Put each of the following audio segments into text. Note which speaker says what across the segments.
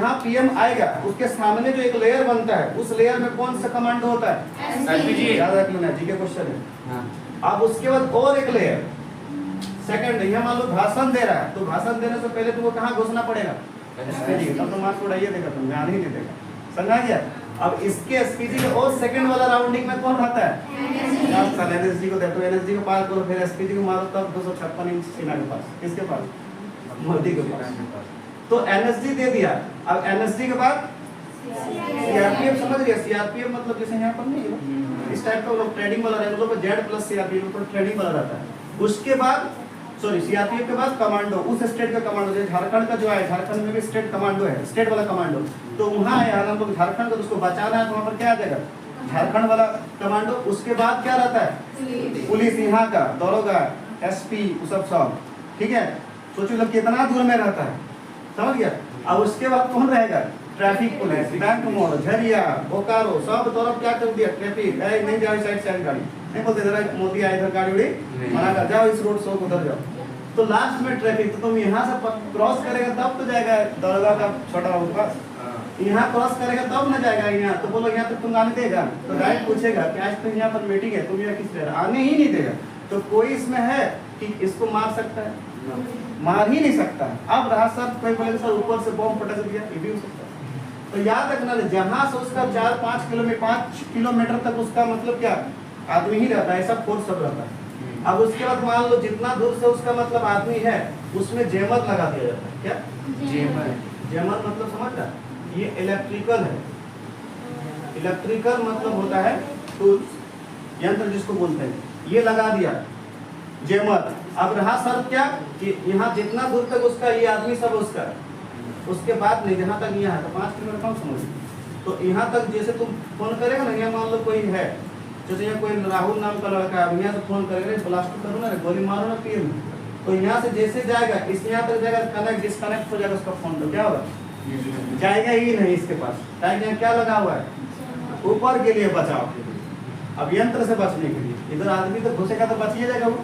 Speaker 1: यहाँ पीएम आएगा, उसके सामने जो एक लेयर बनता है, उस लेयर में कौन सा कमांडो होता है? एसपीजी। याद रख लेना, जी के क्वेश्चन है। अब उसके बाद और एक लेयर सेकंड, यह मान लो भाषण दे रहा है, तो भाषण देने से पहले तुमको कहाँ घुसना पड़ेगा? एसपीजी। तब तो मार्क्स उड़ाइए देगा, तुम ध्यान ही नहीं देगा। समझा गया? अब इसके एसपीजी के और सेकंड वाला राउंडिंग में कौन रहता है? एनएसजी को देखो, एनएसजी को पार करो, फिर एसपीजी को मारो, तब 256 इंच सीना के पास। किसके पास? मोदी के पास। तो एनएसजी दे दिया। अब एनएसजी के बाद सीआरपीएफ, समझ गया? सीआरपीएफ मतलब जैसे यहाँ पर नहीं है, इस टाइप का लोग ट्रेडिंग वाला रहता है, मतलब जेड प्लस सीआरपीएफ पर ट्रेडिंग वाला रहता है। उसके बाद सॉरी सीआरपीएफ के बाद कमांडो, उस स्टेट का कमांडो, जैसे झारखंड का जो है, झारखंड में भी स्टेट कमांडो है, स्टेट वाला कमांडो। तो वहाँ है हम लोग झारखंड का, उसको बचाना है, तो वहाँ पर क्या आ जाएगा? झारखंड वाला कमांडो। उसके बाद क्या रहता है? पुलिस यहाँ का, दरोगा, एसपी, सब। ठीक है, सोचो लोग कितना दूर में रहता है, समझ गया? अब उसके बाद कौन रहेगा? ट्रैफिक पुलिस, बैंक मोड़, झरिया, बोकारो, सब तरफ क्या कर दिया? ट्रैफिक नहीं जाओ, साइड गाड़ी नहीं बोलते, जरा मोदी आए इधर गाड़ी उड़ी मना कर, जाओ इस रोड से उधर जाओ। तो लास्ट में ट्रैफिक, तो तुम यहाँ से क्रॉस करेगा तब तो जाएगा दरोगा का छोटा बाबू पास, यहाँ क्रॉस करेगा तब न जाएगा। यहाँ तो बोलो यहाँ तक तुम आने देगा? तो गाइड पूछेगा कि आज तो यहाँ पर मीटिंग है, तुम यहाँ किस तरह आने ही नहीं देगा। तो कोई इसमें है कि इसको मार सकता है? मार ही नहीं सकता। अब रहा सर, कोई बोले सर ऊपर से बम पटक दिया, ये भी हो सकता है। तो याद रखना, जहां से उसका 4-5 किलोमीटर तक उसका मतलब क्या आदमी ही रहता है, ऐसा फोर्स सब रहता है। अब उसके बाद मान लो जितना दूर से उसका मतलब आदमी है, उसमें जेमर लगा दिया जाता है। क्या जेमर? जेमर मतलब समझ रहा? ये इलेक्ट्रिकल है। इलेक्ट्रिकल मतलब होता है टूल्स, यंत्र जिसको बोलते हैं, ये लगा दिया जेमर। अब रहा सर क्या कि यहाँ जितना दूर तक उसका ये आदमी सब उसका, उसके बाद नहीं, जहाँ तक यहाँ है तो 5 किलोमीटर कम समझ। तो यहाँ तक जैसे तुम फोन करेगा ना, यहाँ मान लो कोई है, जैसे यहाँ कोई राहुल नाम का लड़का है, यहाँ से फोन करेगा, ब्लास्ट करो ना, गोली मारो ना पीएम, तो यहाँ से जैसे जाएगा इस यहाँ तक जाएगा, कनेक्ट डिस्कनेक्ट हो जाएगा उसका फोन, तो क्या होगा? जाएगा ही नहीं इसके पास। यहाँ क्या लगा हुआ है? ऊपर के लिए बचाव के लिए, अब यंत्र से बचने के लिए। इधर आदमी तो घुसेगा तो बच ही जाएगा वो,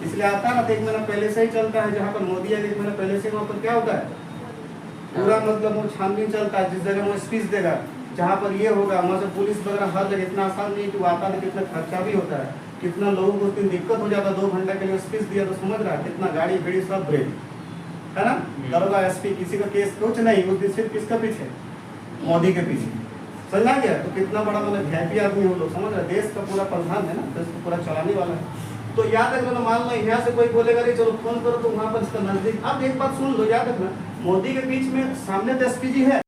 Speaker 1: इसलिए आता है ना, तो 1 महीना पहले से ही चलता है। जहाँ पर मोदी है 1 महीना पहले से, वहाँ पर क्या होता है? पूरा मतलब वो छानबीन चलता है, जिस जगह वो स्पीच देगा, जहाँ पर ये होगा, वहाँ से पुलिस वगैरह हर जगह। इतना आसान नहीं कि वो आता है, कितना खर्चा भी होता है, कितना लोगों को उस दिन दिक्कत हो जाता है। 2 घंटे के लिए स्पीच दिया तो समझ रहा है कितना गाड़ी भीड़ी सब ब्रेक है ना। दरोगा, एसपी, किसी का केस कुछ नहीं, उस दिन सिर्फ किसका पीछे? मोदी के पीछे। समझ आ गया? तो कितना बड़ा मतलब वीआईपी आदमी हो लोग, समझ रहे? देश का पूरा प्रधान है ना, देश को पूरा चलाने वाला है। तो याद रखना, मान लो यहाँ से कोई बोलेगा नहीं चलो फोन करो, तो वहाँ पर इसका नजदीक। अब एक बात सुन लो, याद रखना, मोदी के बीच में सामने तो एसपीजी है,